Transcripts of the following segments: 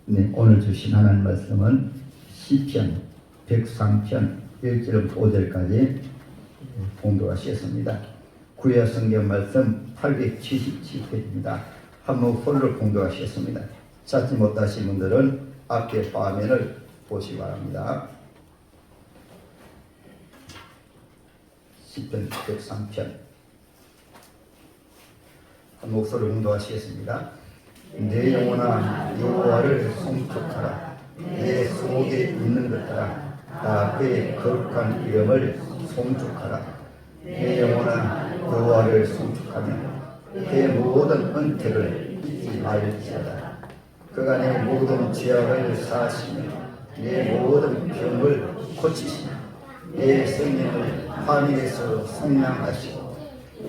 네, 오늘 주신 하나님 말씀은 시편 103편 1절부터 5절까지 봉독하시겠습니다. 구약 성경 말씀 877페이지입니다. 한 목소리로 봉독하시겠습니다. 찾지 못하신 분들은 앞에 화면을 보시기 바랍니다. 시편 103편 한 목소리로 봉독하시겠습니다. 내 영혼아 여호와를 송축하라. 내 속에 있는 것들아 나 그의 거룩한 이름을 송축하라. 내 영혼아 여호와를 송축하며 그의 모든 은택을 잊지 말지어다. 그가 내 모든 죄악을 사하시며 내 모든 병을 고치시며 내 생명을 하늘에서 속량하시고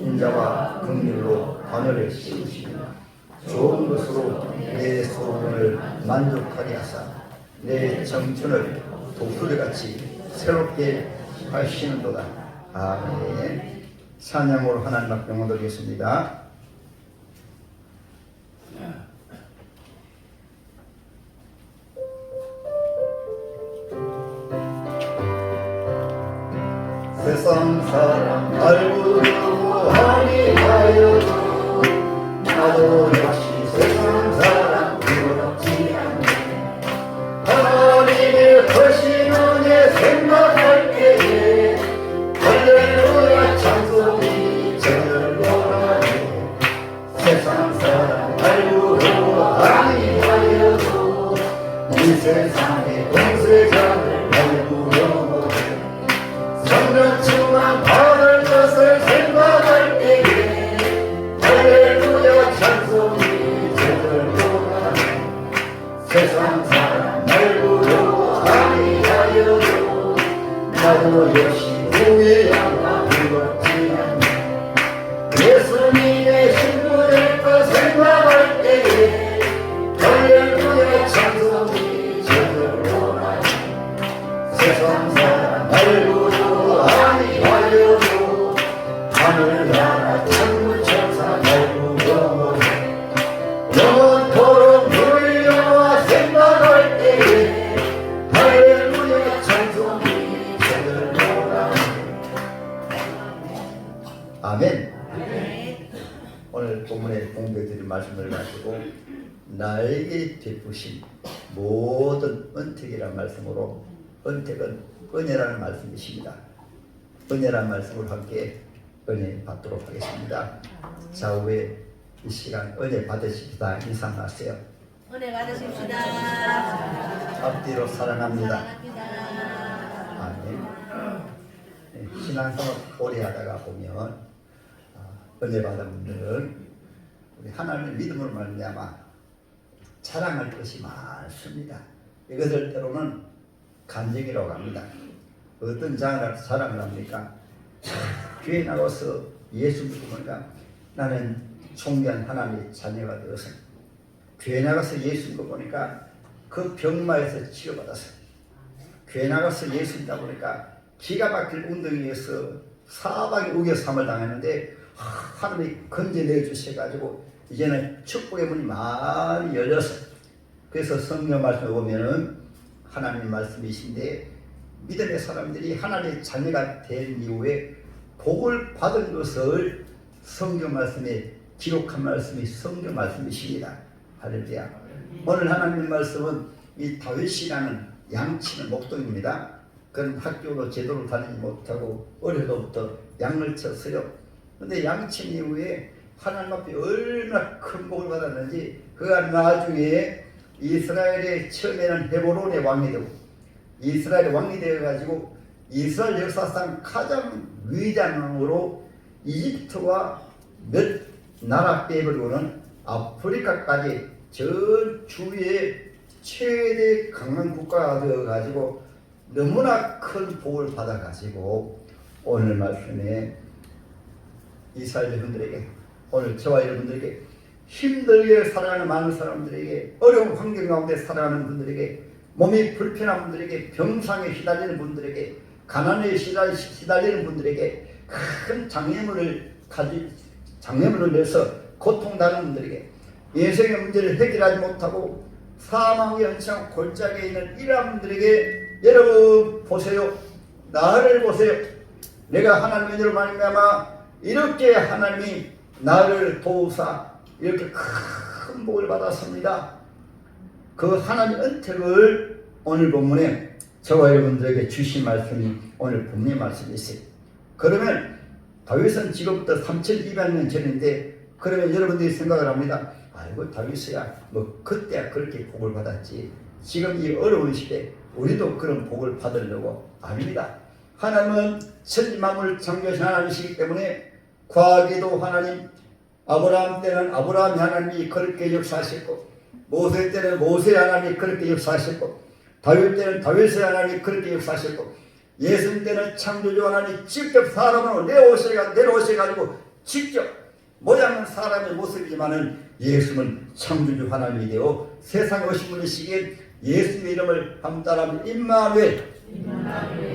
인자와 긍휼로 하늘을 씌우시며 좋은 것으로 내 소원을 만족하게 하사 내 청춘을 독수리같이 새롭게 하시는도다. 아멘. 찬양으로 하나님 앞에 영광 드리겠습니다. 세상 사람 알고 아니하여도 나도 역시 세상 사람 부럽지 않네. 하나님의 크신 은혜 생각할 때에 할렐루야 찬송이 저절로 나네. 세상 사람 알고 아니하여도 이 세상의 공세자를 알고 성령충만 받을 것을 생각할 때에 할렐루야 찬송이 저절로 가네. 세상 사람 말고도 아니하여도 나도 역시 후회하고 부럽지 않네. 예수님의 신부 될 것 생각할 때에 할렐루야 찬송이 저절로 가네. 세상 사람 말고도 아니하여도 하늘나라 천부천사 말고 영원토록 늘 영화 생각할 때에 할렐루야 찬송이 저절로 가네. 아멘. 오늘 본문에 공부해드린 말씀을 가지고 나에게 베푸신 모든 은택이라는 말씀으로, 은택은 은혜라는 말씀이십니다. 은혜라는 말씀을 함께 은혜 받도록 하겠습니다. 좌우에 이 시간 은혜 받으십시다. 인사하세요. 은혜 받으십시다. 앞뒤로 사랑합니다. 사랑합니다. 아멘. 신앙생활 오래 하다가 보면 은혜 받은 분들은 우리 하나님의 믿음으로 말미암아 자랑할 것이 많습니다. 이것을 때로는 간증이라고 합니다. 어떤 자랑을 합니까? 교회 나가서 예수 믿고 보니까 나는 존귀한 하나님의 자녀가 되어서, 교회 나가서 예수 믿고 보니까 그 병마에서 치료받아서, 교회 나가서 예수 믿다 보니까 기가 막힐 운동에서 사방에 우겨삼을 당했는데 하나님이 건져내 주셔가지고 이제는 축복의 문이 많이 열려서, 그래서 성경 말씀에 보면은 하나님 말씀이신데 믿음의 사람들이 하나님의 자녀가 된 이후에 복을 받은 것을 성경 말씀에 기록한 말씀이 성경 말씀이십니다. 할렐루야. 오늘 하나님 말씀은 이 다윗이라는 양치는 목동입니다. 그는 학교도 제대로 다니지 못하고 어려서부터 양을 쳤어요. 그런데 양친 이후에 하나님 앞에 얼마나 큰 복을 받았는지, 그가 나중에 이스라엘의 처음에는 헤브론의 왕이 되고 이스라엘의 왕이 되어가지고 이스라엘 역사상 가장 위대한 왕으로 이집트와 몇 나라 빼버리고는 아프리카까지 전 주위에 최대 강한 국가가 되어가지고 너무나 큰 복을 받아가지고 오늘 말씀에 이스라엘 여러분들에게, 오늘 저와 여러분들에게 힘들게 살아가는 많은 사람들에게, 어려운 환경 가운데 살아가는 분들에게, 몸이 불편한 분들에게, 병상에 휘달리는 분들에게, 가난에 시달리는 분들에게, 큰 장애물을 내서 고통당하는 분들에게, 예생의 문제를 해결하지 못하고 사망의 연장 골짜기에 있는 이람들에게 여러분 보세요. 나를 보세요. 내가 하나님의 은혜로 말미암아 이렇게 하나님이 나를 도우사 이렇게 큰 복을 받았습니다. 그 하나님의 은택을 오늘 본문에 저와 여러분들에게 주신 말씀이 오늘 본문의 말씀이 있어요. 그러면 다윗은 지금부터 3200년 전인데 그러면 여러분들이 생각을 합니다. 아이고 다윗이야 뭐 그때 그렇게 복을 받았지 지금 이 어려운 시대 우리도 그런 복을 받으려고 아닙니다. 하나님은 천지만물을 창조하신 하나님이시기 때문에 과거에도 하나님 아브라함 때는 아브라함 하나님이 그렇게 역사하셨고 모세 때는 모세 하나님이 그렇게 역사하셨고 다윗 때는 다윗의 하나님이 그렇게 역사하셨고 예수님 때는 창조주 하나님이 직접 사람으로 내려오셔가지고 직접 모양은 사람의 모습이지만은 예수는 창조주 하나님이 되어 세상에 오신 분이시기에 예수의 이름을 한번 따라하면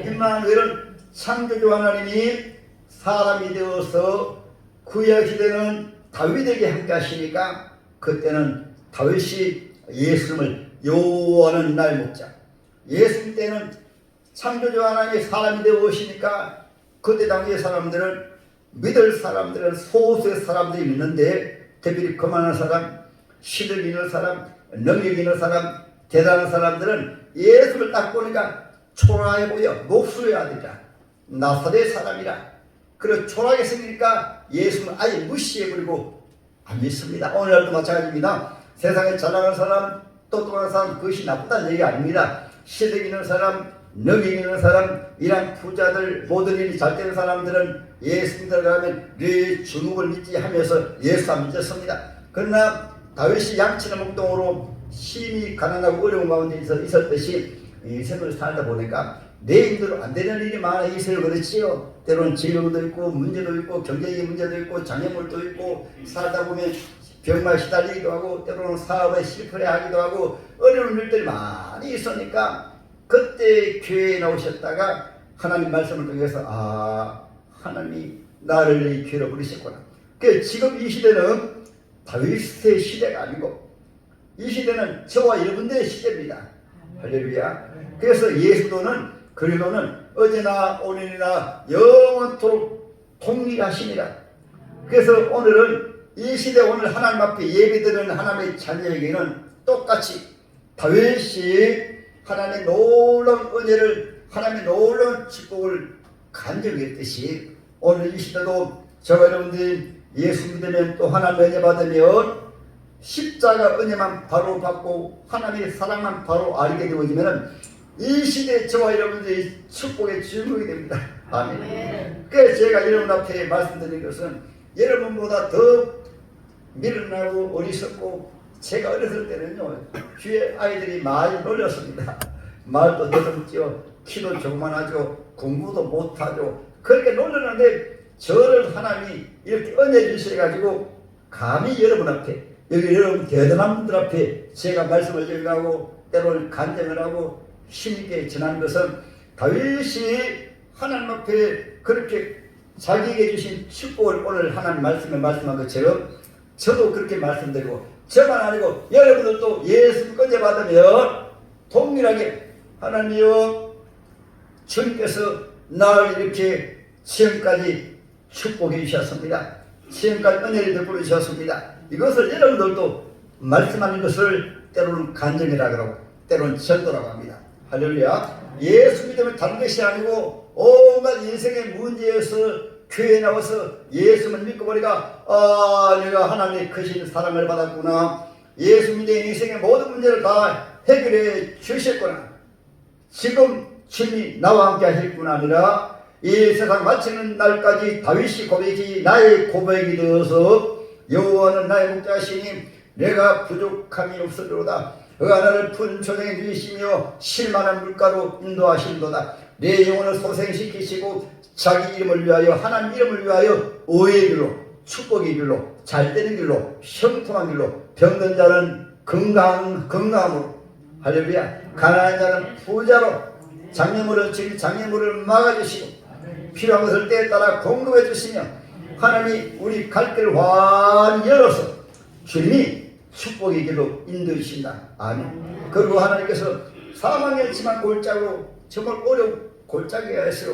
임마누엘은 창조주 하나님이 사람이 되어서 구약 시대는 다윗에게 함께 하시니까 그때는 다윗이 예수님을 여호와는 나의 목자 예수님 때는 창조주 하나님이 사람이 되어 오시니까 그때 당시의 사람들은 믿을 사람들은 소수의 사람들이 있는데 특별히 거만한 사람, 시력 있는 사람, 능력 있는 사람, 대단한 사람들은 예수를 딱 보니까 초라해 보여. 목수의 아들이라 나사렛 사람이라 그리고 초라하게 생기니까 예수는 아예 무시해버리고 안 믿습니다. 오늘날도 마찬가지입니다. 세상에 자랑하는 사람, 똑똑한 사람 그것이 나쁘다는 얘기 아닙니다. 시력 있는 사람, 능력 있는 사람, 이런 부자들 모든 일이 잘 되는 사람들은 예수 믿으려면 네 주목을 믿지 하면서 예수 안 믿었습니다. 그러나 다윗이 양치는 목동으로 심히 가난하고 어려운 가운데 있었듯이 인생을 살다 보니까 내 힘대로 안 되는 일이 많아 있어요. 그렇지요. 때로는 질병도 있고 문제도 있고 경제적인 문제도 있고 장애물도 있고 살다 보면 병마에 시달리기도 하고 때로는 사업에 실패하기도 하고 어려운 일들이 많이 있으니까 그때 교회에 나오셨다가 하나님 말씀을 통해서 하나님이 나를 이 교회로 부르셨구나. 그 지금 이 시대는 다윗의 시대가 아니고 이 시대는 저와 여러분들의 시대입니다. 할렐루야. 그래서 예수도는 그리스도는 어제나 오늘이나 영원토록 동일하시니라. 그래서 오늘은 이 시대 오늘 하나님 앞에 예배드리는 하나님의 자녀에게는 똑같이 다윗이 하나님의 놀라운 은혜를 하나님의 놀라운 축복을 간증했듯이 오늘 이 시대도 저와 여러분들이 예수 믿으면 또 하나님의 은혜 받으면 십자가 은혜만 바로 받고 하나님의 사랑만 바로 알게 되어지면 이 시대 저와 여러분들이 축복의 주인공이 됩니다. 아멘. 그래서 제가 여러분 앞에 말씀드린 것은 여러분보다 더 미련하고 어리석고 제가 어렸을 때는요 주위에 아이들이 많이 놀렸습니다. 말도 더듬지요, 키도 조그만하죠, 공부도 못하죠. 그렇게 놀렸는데 저를 하나님이 이렇게 은혜 주셔가지고 감히 여러분 앞에 여기 여러분 대단한 분들 앞에 제가 말씀을 전하고 때로는 간증을 하고 힘있게 전하는 것은 다윗이 하나님 앞에 그렇게 자기에게 주신 축복을 오늘 하나님 말씀에 말씀한 것처럼 저도 그렇게 말씀드리고 저만 아니고 여러분들도 예수 은혜 받으면 동일하게 하나님이여 주님께서 나를 이렇게 지금까지 축복해 주셨습니다. 지금까지 은혜를 베풀어 주셨습니다. 이것을 여러분들도 말씀하는 것을 때로는 간증이라고 하고 때로는 전도라고 합니다. 할렐루야. 예수 믿으면 다른 것이 아니고 온갖 인생의 문제에서 교회에 나와서 예수를 믿고 보니까 내가 하나님의 크신 사랑을 받았구나. 예수 믿어 인생의 모든 문제를 다 해결해 주셨구나. 지금 주님이 나와 함께 하셨구나 아니라 이 세상 마치는 날까지 다윗이 고백이 나의 고백이 되어서 여호와는 나의 목자시니 내가 부족함이 없으리로다. 그가 나를 푸른 초장에 누이시며 실만한 물가로 인도하신도다. 내 영혼을 소생시키시고 자기 이름을 위하여 하나님 이름을 위하여 의의 길로 축복의 길로 잘되는 길로 형통한 길로 병든 자는 건강함으로 할렐루야. 가난한 자는 부자로 장애물은 장애물을 막아주시고 필요한 것을 때에 따라 공급해 주시며 하나님이 우리 갈 길을 환히 열어서 주님이 축복의 길로 인도해 주신다. 아멘. 그리고 하나님께서 사망의 심한 골짜기로 정말 어려운 골짜기에서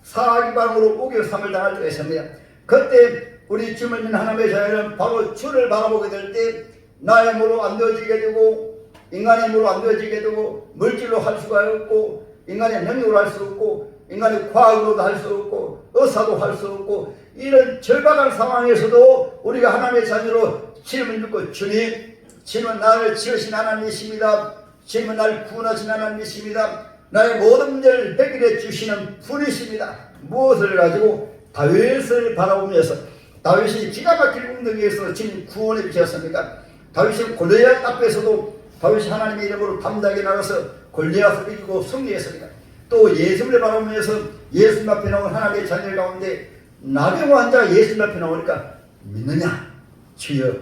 사기방으로 우겨삼을 당할 때가 있습니다. 그때 우리 주님을 믿는 하나님의 자녀는 바로 주를 바라보게 될 때 나의 힘으로 안 되어지게 되고 인간의 힘으로 안 되어지게 되고 물질로 할 수가 없고 인간의 능력으로 할 수 없고 인간의 과학으로도 할 수 없고 의사도 할 수 없고 이런 절박한 상황에서도 우리가 하나님의 자녀로 주님을 믿고 주님은 나를 지으신 하나님이십니다. 주님은 나를 구원하신 하나님이십니다. 나의 모든 문제를 해결해 주시는 분이십니다. 무엇을 가지고 다윗을 바라보면서 다윗이 기가 막힌 운동에서 주님 구원해 주셨습니까? 다윗이 골리앗 앞에서도 다윗이 하나님의 이름으로 담대하게 나가서 골리앗을 이기고 승리했습니다. 또 예수를 바라보면서 예수님 앞에 나온 하나님의 자녀 가운데 나병 환자가 예수님 앞에 나오니까 믿느냐? 주여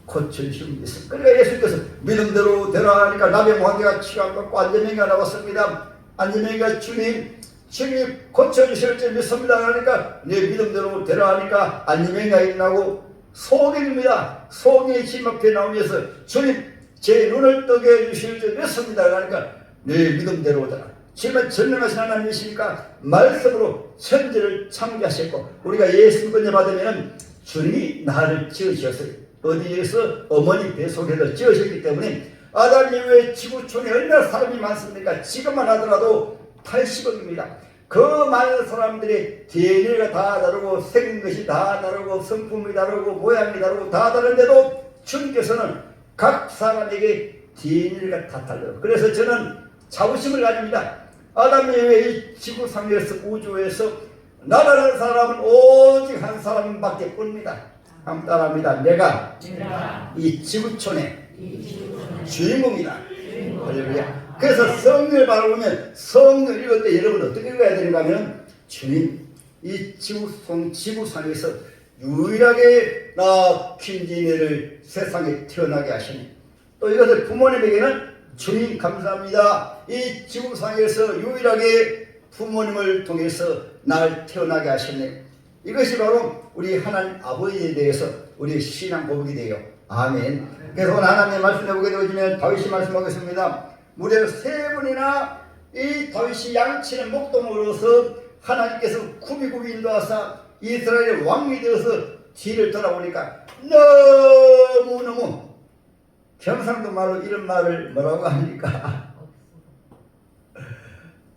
고쳐주시면 믿습니다. 그러니까 예수께서 믿음대로 되라 하니까 나병 환자가 치료받고 안전명이가 나왔습니다. 안전명이가 주님 고쳐주실 줄 믿습니다. 그러니까 내 믿음대로 되라 하니까 안전명이가 일어나고 소경입니다. 소경이 주님 앞에 나오면서 주님 제 눈을 뜨게 해주실 줄 믿습니다. 그러니까 내 믿음대로 되라. 주님은 전능하신 하나님이시니까 말씀으로 천지를 창조하셨고 우리가 예수 권여 받으면 주님이 나를 지으셨어요. 어디에서 어머니 뱃속에서 지으셨기 때문에 아담 이후에 지구촌에 얼마나 사람이 많습니까? 지금만 하더라도 80억입니다. 그 많은 사람들의 DNA가 다 다르고 생긴 것이 다 다르고 성품이 다르고 모양이 다르고 다 다른데도 주님께서는 각 사람에게 DNA가 다 달라요. 그래서 저는 자부심을 가집니다. 아담 이후에 이 지구상에서 우주에서 나라는 사람은 오직 한 사람밖에 뿐입니다. 한번 따라합니다. 내가 이 지구촌의 주인공이다. 할렐루야. 그래서 성경을 바라보면 성경 읽을 때 여러분 어떻게 읽어야 되는가 하면 주님 이 지구상에서 유일하게 나 김진애를 세상에 태어나게 하시니 또 이것을 부모님에게는 주님 감사합니다. 이 지구상에서 유일하게 부모님을 통해서 날 태어나게 하셨네. 이것이 바로 우리 하나님 아버지에 대해서 우리의 신앙 고백이 돼요. 아멘. 그래서 오늘 하나님의 말씀해 보게 되어지면 다윗이 말씀하겠습니다. 무려 3번이나 이 다윗이 양치는 목동으로서 하나님께서 굽이굽이 인도하사 이스라엘의 왕이 되어서 뒤를 돌아보니까 너무너무 경상도 말로 이런 말을 뭐라고 합니까?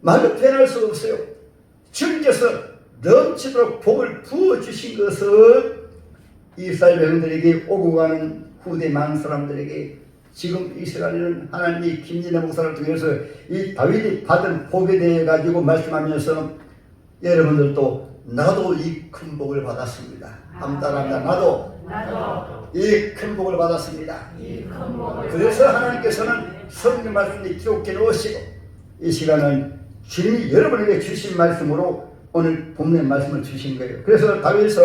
말로 표현할 수 없어요. 주님께서 넘치도록 복을 부어주신 것은 이스라엘 백성들에게 오고 가는 후대 많은 사람들에게 지금 이스라엘은 하나님이 김진애 목사를 통해서 이 다윗이 받은 복에 대해 가지고 말씀하면서 여러분들도 나도 이 큰 복을 받았습니다. 한번 따라합니다. 나도 이 큰 복을 받았습니다. 그래서 하나님께서는 성경 말씀을 기록해 놓으시고 이 시간은 주님이 여러분에게 주신 말씀으로 오늘 본문의 말씀을 주신 거예요. 그래서 다윗은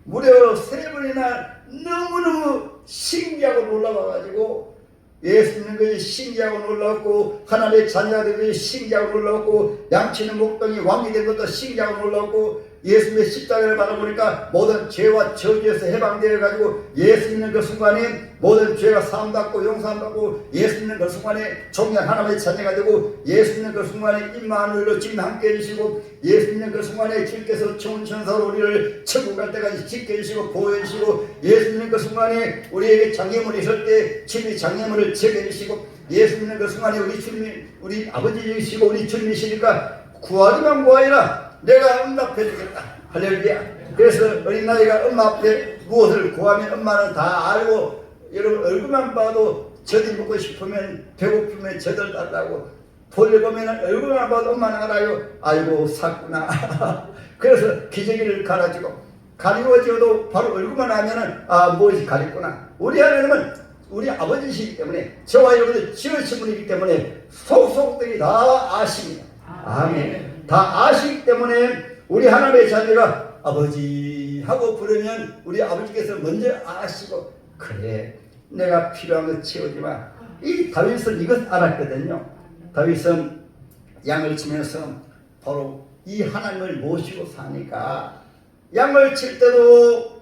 무려 3번이나 너무너무 신기하고 놀라워가지고 예수 믿는 것이 신기하고 놀라웠고 하나님의 자녀가 된 것이 신기하고 놀라웠고 양치는 목동이 왕이 된 것도 신기하고 놀라웠고 예수님의 십자가를 바라보니까 모든 죄와 저주에서 해방되어가지고 예수 믿는 그 순간에 모든 죄가 사함받고 용서함받고 예수 믿는 그 순간에 종양 하나님의 자녀가 되고 예수 믿는 그 순간에 임마누엘로 주님 함께 해주시고 예수 믿는 그 순간에 주님께서 좋은 천사로 우리를 천국 갈 때까지 지켜주시고 보호해주시고 예수 믿는 그 순간에 우리에게 장애물이 있을 때 주님이 장애물을 제거해주시고 예수 믿는 그 순간에 우리 주님이 우리 아버지이시고 우리 주님이시니까 구하기만 구하여라 내가 응답해 주겠다. 할렐루야. 그래서 어린 나이가 엄마 앞에 무엇을 구하면 엄마는 다 알고 여러분 얼굴만 봐도 저들 먹고 싶으면 배고프면 저들 달라고 볼일 보면 얼굴만 봐도 엄마는 알아요. 아이고 샀구나. 그래서 기저귀를 갈아주고 가리워줘도 바로 얼굴만 하면은 아 무엇이 가렸구나. 우리 하나님은 우리 아버지시기 때문에 저와 여러분들 지으신 분이기 때문에 속속들이 다 아십니다. 아멘. 다 아시기 때문에 우리 하나님의 자녀가 아버지 하고 부르면 우리 아버지께서 먼저 아시고 그래 내가 필요한 거 채워주마. 이 다윗은 이것 알았거든요. 다윗은 양을 치면서 바로 이 하나님을 모시고 사니까 양을 칠 때도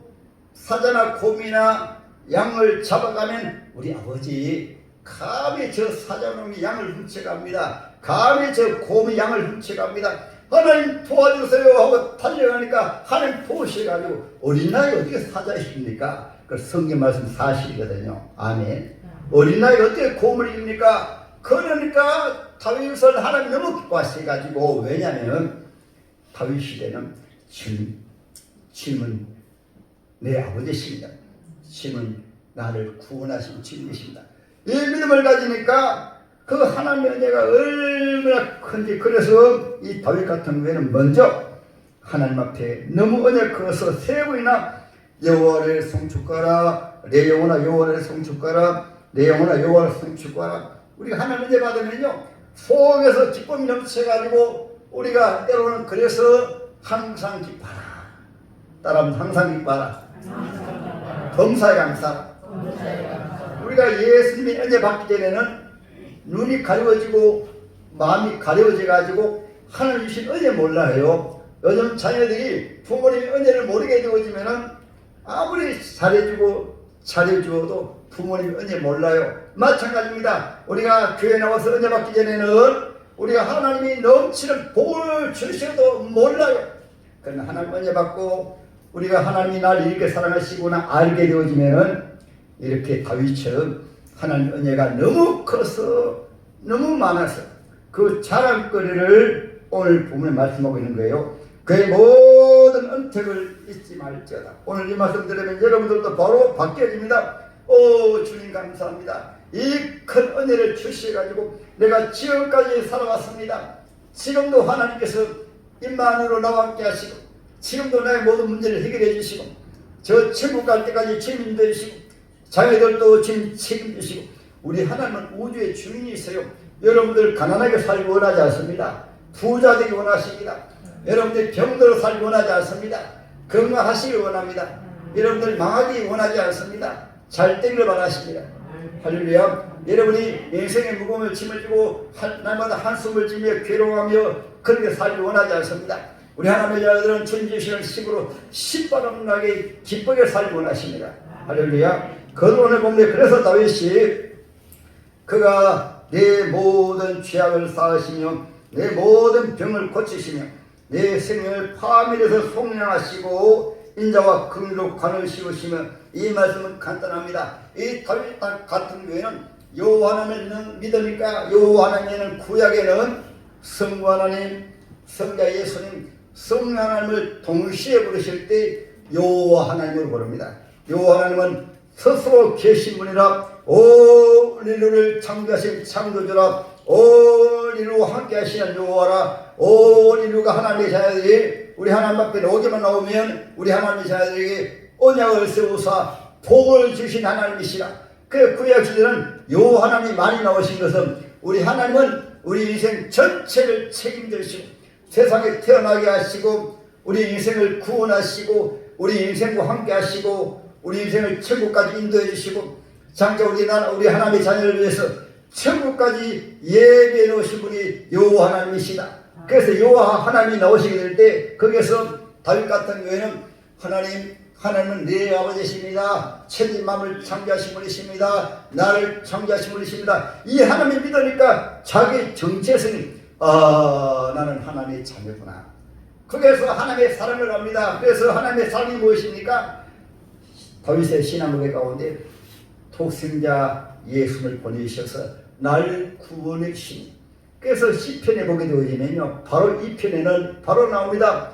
사자나 곰이나 양을 잡아가면 우리 아버지 감히 저 사자놈이 양을 훔쳐갑니다. 감히 저 곰이 양을 훔쳐갑니다. 하나님 도와주세요 하고 달려가니까 하나님 도우셔가지고 어린 나이가 어떻게 사자이십니까? 그 성경 말씀 사실이거든요. 아멘. 어린 나이가 어떻게 곰을 이깁니까? 그러니까 다윗을 하나님 너무 기뻐하셔가지고, 왜냐하면 다윗 시대는 주님은 내 아버지십니다. 주님은 나를 구원하신 주님이십니다. 이 믿음을 가지니까 그 하나님의 은혜가 얼마나 큰지. 그래서 이 다윗 같은 경우에는 먼저 하나님 앞에 너무 은혜 커서 세 번이나 여호와를 송축하라, 내 영혼아 여호와를 송축하라, 내 영혼아 여호와를 송축하라. 우리가 하나님 은혜 받으면요 속에서 기쁨이 넘쳐가지고 우리가 때로는 그래서 항상 기뻐라. 따라하면 항상 기뻐라. 범사에 감사라. 우리가 예수님의 은혜 받기 전에는 눈이 가려워지고 마음이 가려워져가지고 하나님 주신 은혜 몰라요. 요즘 자녀들이 부모님의 은혜를 모르게 되어지면은 아무리 잘해주어도 부모님의 은혜 몰라요. 마찬가지입니다. 우리가 교회 나와서 은혜 받기 전에는 우리가 하나님이 넘치는 복을 주셔도 몰라요. 그러나 하나님 은혜 받고 우리가 하나님이 나를 이렇게 사랑하시구나 알게 되어지면은 이렇게 다윗처럼 하나님 은혜가 너무 커서 너무 많아서 그 자랑거리를 오늘 본문에 말씀하고 있는 거예요. 그의 모든 은택을 잊지 말지어다. 오늘 이 말씀 들으면 여러분들도 바로 바뀌어집니다. 오 주님 감사합니다. 이 큰 은혜를 주셔가지고 내가 지금까지 살아왔습니다. 지금도 하나님께서 임마누엘로 나와 함께 하시고 지금도 나의 모든 문제를 해결해 주시고 저 천국 갈 때까지 주님 인도해 주시고 자녀들도 주님 책임지시고 우리 하나님은 우주의 주인이세요. 여러분들 가난하게 살기 원하지 않습니다. 부자 되기 원하십니다. 여러분들 병들어 살기 원하지 않습니다. 건강하시기 원합니다. 여러분들 망하기 원하지 않습니다. 잘 되기를 바라십니다. 할렐루야. 여러분이 인생의 무거움을 짐을 지고 날마다 한숨을 지며 괴로워하며 그렇게 살기 원하지 않습니다. 우리 하나님의 자녀들은 주님 주시는 힘으로 신바람나게 기쁘게 살기 원하십니다. 할렐루야. 그 오늘 본문에 그래서 다윗이 그가 내 모든 죄악을 사하시며 내 모든 병을 고치시며 내 생명을 파멸해서 속량하시고 인자와 긍휼로 관을 씌우시며 이 말씀은 간단합니다. 이 다윗 같은 경우에는 여호와 하나님을 믿으니까 여호와 하나님에는 구약에는 성부 하나님, 성자 예수님, 성령 하나님을 동시에 부르실 때 여호와 하나님을 부릅니다. 여호와 하나님은 스스로 계신 분이라 온 인류를 창조하신 창조주라 온 인류와 함께 하시는 여호와라. 온 인류가 하나님의 자녀들이 우리 하나님 앞에 오기만 나오면 우리 하나님의 자녀들에게 언약을 세우사 복을 주신 하나님이시라. 그 구약 시대는 여호와 하나님이 많이 나오신 것은 우리 하나님은 우리 인생 전체를 책임지시고 세상에 태어나게 하시고 우리 인생을 구원하시고 우리 인생과 함께 하시고 우리 인생을 천국까지 인도해 주시고 장차 우리 하나님의 자녀를 위해서 천국까지 예배해 놓으신 분이 여호와 하나님이시다. 그래서 여호와 하나님이 나오시게 될 때 거기에서 다윗 같은 경우에는 하나님은 내 아버지십니다. 천지 만물을 창조하신 분이십니다. 나를 창조하신 분이십니다. 이 하나님을 믿으니까 자기 정체성이 나는 하나님의 자녀구나. 거기에서 하나님의 사랑을 합니다. 그래서 하나님의 사랑이 무엇입니까? 다윗의 신앙고백 가운데 독생자 예수를 보내주셔서 나를 구원해 주시니. 그래서 시편에 보게 되어지면요 바로 이 편에는 바로 나옵니다.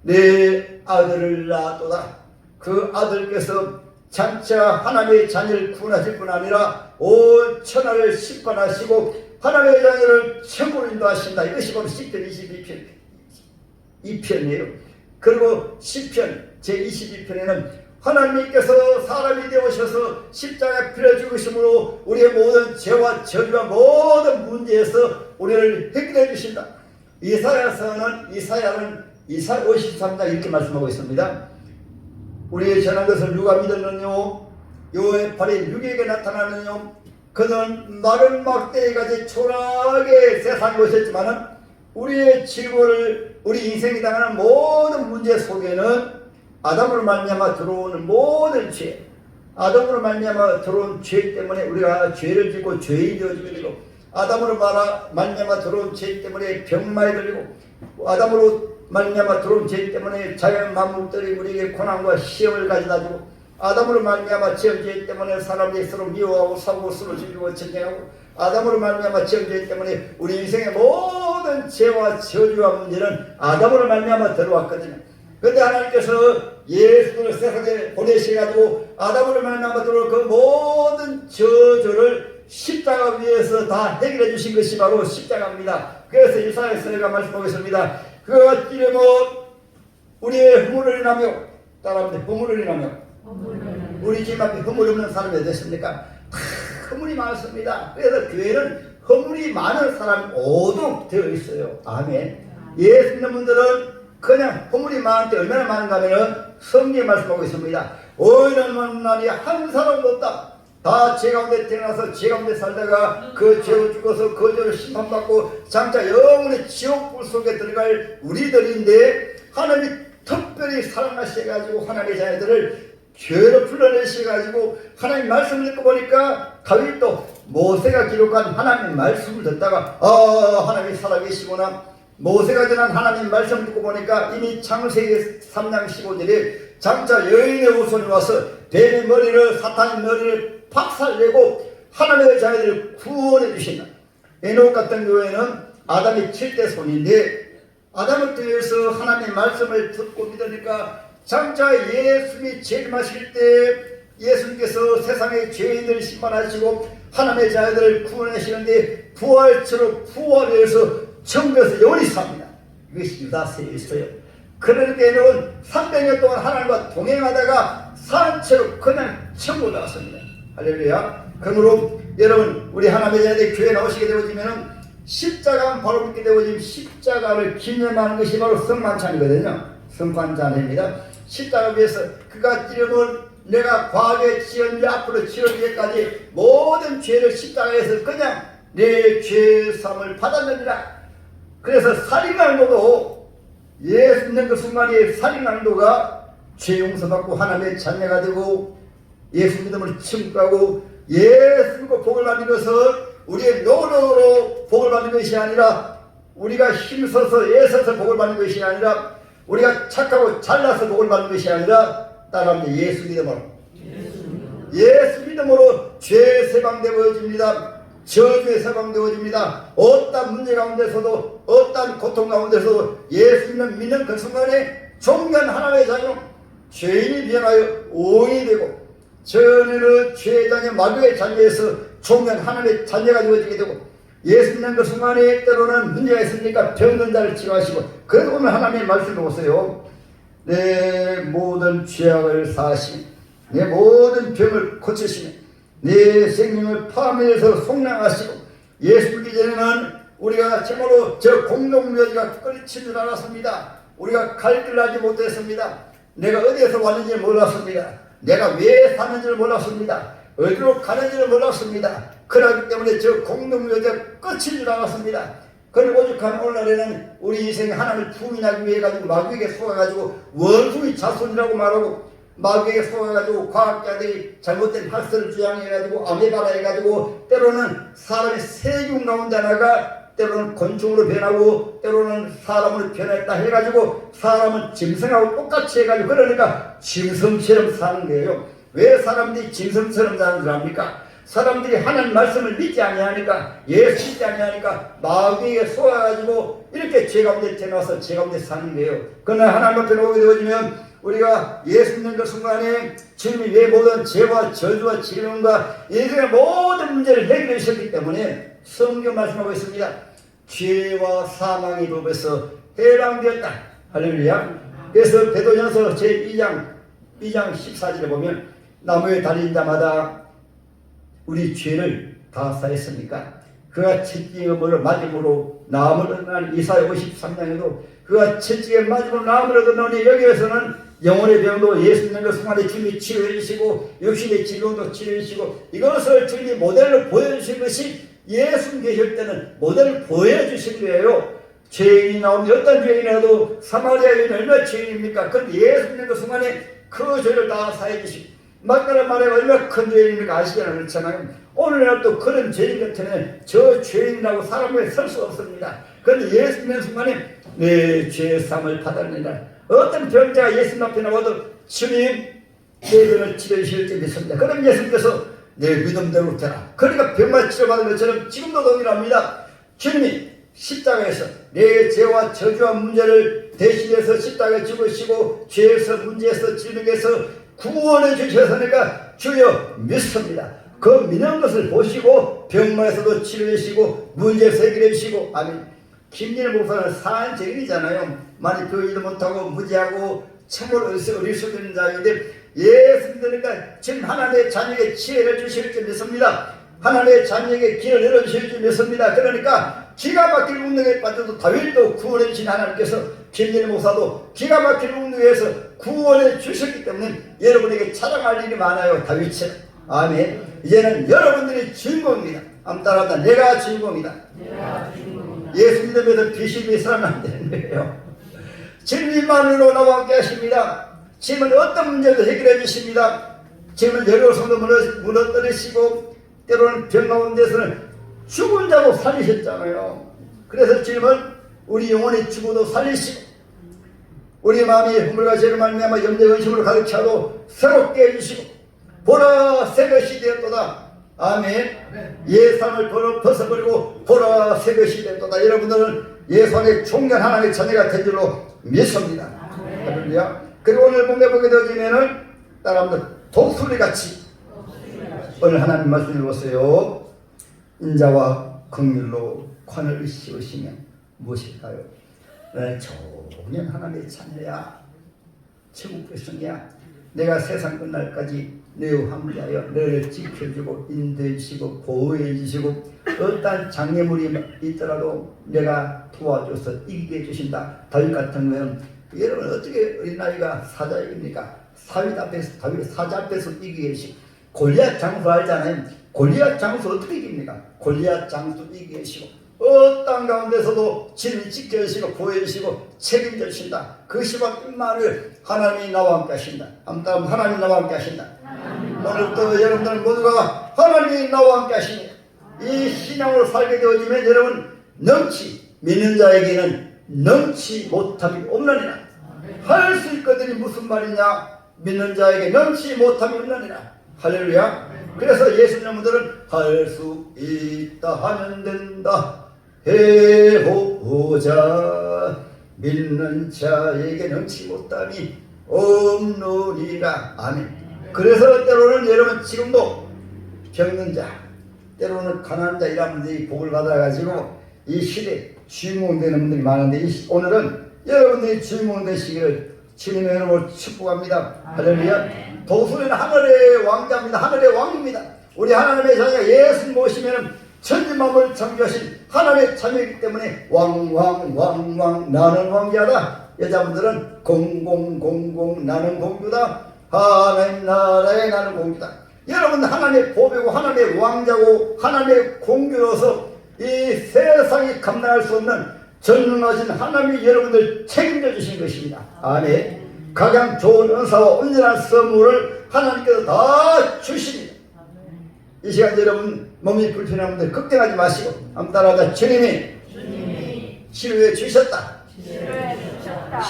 내 아들을 낳았도다. 그 아들께서 장차 하나님의 자녀를 구원하실 뿐 아니라 온 천하를 심판하시고 하나님의 자녀를 천국으로 인도하신다. 이것이 바로 시편 22편이에요. 그리고 시편 제22편에는 하나님께서 사람이 되어오셔서 십자가에 피를 죽으심으로 우리의 모든 죄와 저주와 모든 문제에서 우리를 해결해 주신다. 이사야는 53장 이렇게 말씀하고 있습니다. 우리의 전한 것을 누가 믿었느뇨? 여호와의 팔이 누구에게 나타나느뇨? 그는 마른 막대기같이 초라하게 세상에 오셨지만은 우리의 질고를 우리 인생이 당하는 모든 문제 속에는 아담으로 말미암아 들어오는 모든 죄, 아담으로 말미암아 들어온 죄 때문에 우리가 죄를 짓고 죄인이 되어지게 되고, 아담으로 말미암아 들어온 죄 때문에 병마에 걸리고, 아담으로 말미암아 들어온 죄 때문에 자연 만물들이 우리에게 고난과 시험을 가져다 주고, 아담으로 말미암아 지은 죄 때문에 사람이 서로 미워하고 싸우고 서로 죽이고 전쟁하고, 아담으로 말미암아 지은 죄 때문에 우리 인생의 모든 죄와 저주와 문제는 아담으로 말미암아 들어왔거든요. 그런데 하나님께서 예수를 세상에 보내셔가지고 아담으로 말미암아 들어올 그 모든 저주를 십자가 위에서 다 해결해 주신 것이 바로 십자가입니다. 그래서 이사야서 내가 말씀하겠습니다. 그가 찌르면 우리의 허물을 인하며, 따라합니다. 허물을 인하며. 우리 집 앞에 허물 없는 사람이 어디 있습니까? 다 허물이 많습니다. 그래서 교회는 허물이 많은 사람이 오도록 되어 있어요. 아멘. 예수 믿는 분들은 그냥 허물이 많은데 얼마나 많은가 하면은 성경에 말씀하고 있습니다. 오히려 만나니 한 사람도 없다. 다 죄 가운데 태어나서 죄 가운데 살다가 그 죄로 죽어서 그 죄로 심판받고 장차 영원히 지옥불 속에 들어갈 우리들인데, 하나님이 특별히 사랑하셔가지고 하나님의 자녀들을 죄로 풀어내셔가지고 하나님 말씀을 듣고 보니까, 다윗도 모세가 기록한 하나님의 말씀을 듣다가 하나님이 살아계시구나, 모세가 전한 하나님 말씀을 듣고 보니까 이미 창세기 3장 15절에 장차 여인의 후손이 와서 뱀의 머리를, 사탄의 머리를 박살내고 하나님의 자녀들을 구원해 주신다. 에녹 같은 경우에는 아담이 7대 손인데, 아담을 통해서 하나님의 말씀을 듣고 믿으니까 장차 예수님이 재림하실 때 예수님께서 세상의 죄인들을 심판하시고 하나님의 자녀들을 구원하시는데, 부활처럼 부활해서 천국에서 영원히 삽니다. 이것이 유다서에 있어요. 그러니까 에녹은 300년 동안 하나님과 동행하다가 산채로 그냥 천국 나왔습니다. 할렐루야. 그러므로 여러분, 우리 하나님의 자녀들이 교회에 나오시게 되어지면 십자가만 바로 믿게 되어지면 십자가를 기념하는 것이 바로 성만찬이거든요. 성만찬입니다. 십자가 위에서 그가 찌르면 내가 과거에 지은 죄, 앞으로 지을 죄까지 모든 죄를 십자가에서 그냥 내 죄사함을 받았느니라. 그래서 살인강도도, 예수 믿는 그 순간에 살인강도가 죄 용서받고 하나님의 자녀가 되고 예수 믿음을 천국 가고, 예수 믿고 복을 받는 것은 우리의 노력으로 복을 받는 것이 아니라, 우리가 힘써서 애써서 복을 받는 것이 아니라, 우리가 착하고 잘나서 복을 받는 것이 아니라, 따라합니다. 예수 믿음으로. 예수 믿음으로 죄 세방되어집니다. 저주에 세방되어집니다. 어떤 문제 가운데서도, 어떤 고통 가운데서도 예수 믿는 그 순간에 종견 하나님의 자녀, 죄인이 변하여 오인이 되고, 전에는 죄의 자녀, 마귀의 자녀에서 종견 하나님의 자녀가 되어지게 되고, 예수 믿는 그 순간에 때로는 문제가 있으니까 병든 자를 치료하시고, 그러고 보면 하나님의 말씀을 보세요. 내 모든 죄악을 사하시며 내 모든 병을 고치시며 내 생명을 파멸해서 속량하시고, 예수 믿기 전에는 우리가 정말로 저 공동묘지가 끊어진 줄 알았습니다. 우리가 갈 길을 알지 못했습니다. 내가 어디에서 왔는지 몰랐습니다. 내가 왜 사는지를 몰랐습니다. 어디로 가는지를 몰랐습니다. 그렇기 때문에 저 공동묘지가 끝인 줄 알았습니다. 그리고 오죽하면 오늘날에는 우리 인생에 하나님을 부인하기 위해 가지고 마귀에게 속아가지고 원수의 자손이라고 말하고, 마귀에게 속아가지고 과학자들이 잘못된 학설을 주장해가지고 아메바라 해가지고 때로는 사람의 세균 가운데 하나가 때로는 곤충으로 변하고 때로는 사람으로 변했다 해가지고 사람은 짐승하고 똑같이 해가지고, 그러니까 짐승처럼 사는 거예요. 왜 사람들이 짐승처럼 사는 줄 압니까? 사람들이 하나님 말씀을 믿지 아니하니까, 예수 믿지 아니하니까 마귀에게 속아가지고 이렇게 죄 가운데 태어나서 죄 가운데 사는 거예요. 그러나 하나님 앞에 오게 되어지면 우리가 예수 믿는 그 순간에 주님이 왜 모든 죄와 저주와 질병과 인생의 모든 문제를 해결해 주셨기 때문에 성경 말씀하고 있습니다. 죄와 사망의 법에서 해방되었다. 할렐루야. 그래서 베드로전서 제2장 14절에 보면 나무에 달린 자마다 우리 죄를 다 사했습니까? 그가 채찍을 맞음으로 나음을 얻는 이사야 53장에도 그가 채찍에 맞음으로 나음을 얻으니, 여기에서는 영혼의 병도 예수 믿는 그 순간에 주님이 치료해 주시고 육신의 질병도 치료해 주시고, 이것을 주님이 모델로 보여주신 것이 예수 계실 때는 모델을 보여주신 거예요. 죄인이 나오면 어떤 죄인이라도 사마리아 여인은 얼마나 죄인입니까? 그런데 예수 믿는 그 순간에 그 죄를 다 사해 주시고, 막다른 말에 얼마나 큰 죄인입니까? 아시잖아요. 그렇잖아요. 오늘날도 그런 죄인 같으면 저 죄인이라고 사람 앞에 설 수 없습니다. 그런데 예수 믿는 순간에 내 죄사함을 받았느니라. 어떤 병자가 예수님 앞에 나와도 주님 내 병을 치료해 주실 줄 믿습니다. 그럼 예수님께서 내 믿음대로 되라. 그러니까 병만 치료받은 것처럼 지금도 동일합니다. 주님이 십자가에서 내 죄와 저주와 문제를 대신해서 십자가에 죽으시고 죄에서 문제에서 질병에서 구원해 주셨으니까 주여 믿습니다. 그 믿는 것을 보시고 병마에서도 치료해 주시고 문제에서 해결해 주시고 아멘. 김진일 목사는 사한 죄인이잖아요. 많이 배우지도 못하고 무지하고 참으로 어릴 수 있는 자인데 예수 믿으니까 지금 하나님의 자녀에게 지혜를 주실 줄 믿습니다. 하나님의 자녀에게 길을 열어주실 줄 믿습니다. 그러니까 기가 막힐 운동에 빠져도 다윗도 구원해 주신 하나님께서 김진일 목사도 기가 막힐 운동에서 구원해 주셨기 때문에 여러분에게 자랑할 일이 많아요. 다윗처럼. 아멘. 이제는 여러분들이 주인공입니다. 따라한다. 내가 주인공이다. 예수 믿으면서 비실비 사람은 안 되는 거예요. 진리만으로 나와 함께 하십니다. 지금은 어떤 문제도 해결해 주십니다. 지금은 여러 성도 무너뜨리시고 때로는 병 가운데서는 죽은 자도 살리셨잖아요. 그래서 지금은 우리 영혼이 죽어도 살리시고 우리 마음이 허물과 죄로 말미암아 염려 근심으로 가득 차도 새롭게 해주시고 보라 새 것이 되었도다. 아멘. 예상을 벗어버리고 보라 새 것이 되었도다. 여러분들은 예상의 총련 하나님의 자녀가 된 줄로 믿습니다. 할렐루야. 그리고 오늘 본문에 보게 되어지면은 따라합니다. 독수리같이 오늘 하나님 말씀 읽어보세요. 인자와 긍휼로 관을 씌우시면 무엇일까요? 너는 종년 하나님의 자녀야. 천국 백성이야. 내가 세상 끝날까지 너희 함께하여 너를 지켜주고 인도해주시고 보호해주시고 어떤 장애물이 있더라도 내가 도와줘서 이기게 해주신다. 다윗 같은 거는 여러분 어떻게 어린아이가 사자 이깁니까? 다윗 사자 앞에서 이기게 해주시고 골리앗 장수 알잖아요. 골리앗 장수 어떻게 이깁니까? 골리앗 장수 이기게 해주시고 어떤 가운데서도 진리 지켜주시고 보호해주시고 책임져 주신다. 그 시방 임마누엘 하나님이 나와 함께 하신다. 하나님이 나와 함께 하신다. 오늘부터 여러분들 모두가 하나님이 나와 함께 하십니다. 이 신앙으로 살게 되어지면 여러분 믿는 자에게는 넘치 못함이 없느니라. 할 수 있거든이 무슨 말이냐? 믿는 자에게 넘치 못함이 없느니라. 할렐루야. 그래서 예수 믿는 분들은 할 수 있다 하면 된다 해보자. 믿는 자에게 넘치 못함이 없느니라. 아멘. 그래서 때로는 여러분 지금도 병든 자 때로는 가난한 자 이런 분들이 복을 받아가지고 이 시대 주인공 되는 분들이 많은데 오늘은 여러분들이 주인공 되시기를 주님의 이름으로 축복합니다. 할렐루야. 독수리는 하늘의 왕자입니다. 하늘의 왕입니다. 우리 하나님의 자녀가 예수 모시면 천지만물을 창조하신 하나님의 자녀이기 때문에 왕 나는 왕자다. 여자분들은 공공 나는 공주다. 하나님 나라에 나는 공주다. 여러분 하나님의 보배고 하나님의 왕자고 하나님의 공주로서 이 세상이 감당할 수 없는 전능하신 하나님이 여러분들 책임져 주신 것입니다. 아멘. 가장 좋은 은사와 온전한 선물을 하나님께서 다 주십니다. 이 시간 여러분 몸이 불편한 분들 걱정하지 마시고 한번 따라하자. 주님이 치료해 주셨다.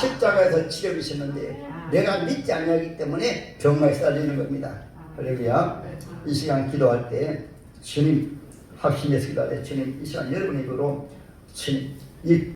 십자가에서 치료해 주셨는데 내가 믿지 않기 때문에 병마에 쌓이는 겁니다. 할렐루야. 이 시간 기도할 때 주님 확신해서 기도할 때 주님 이 시간 여러분의 입으로 주님 이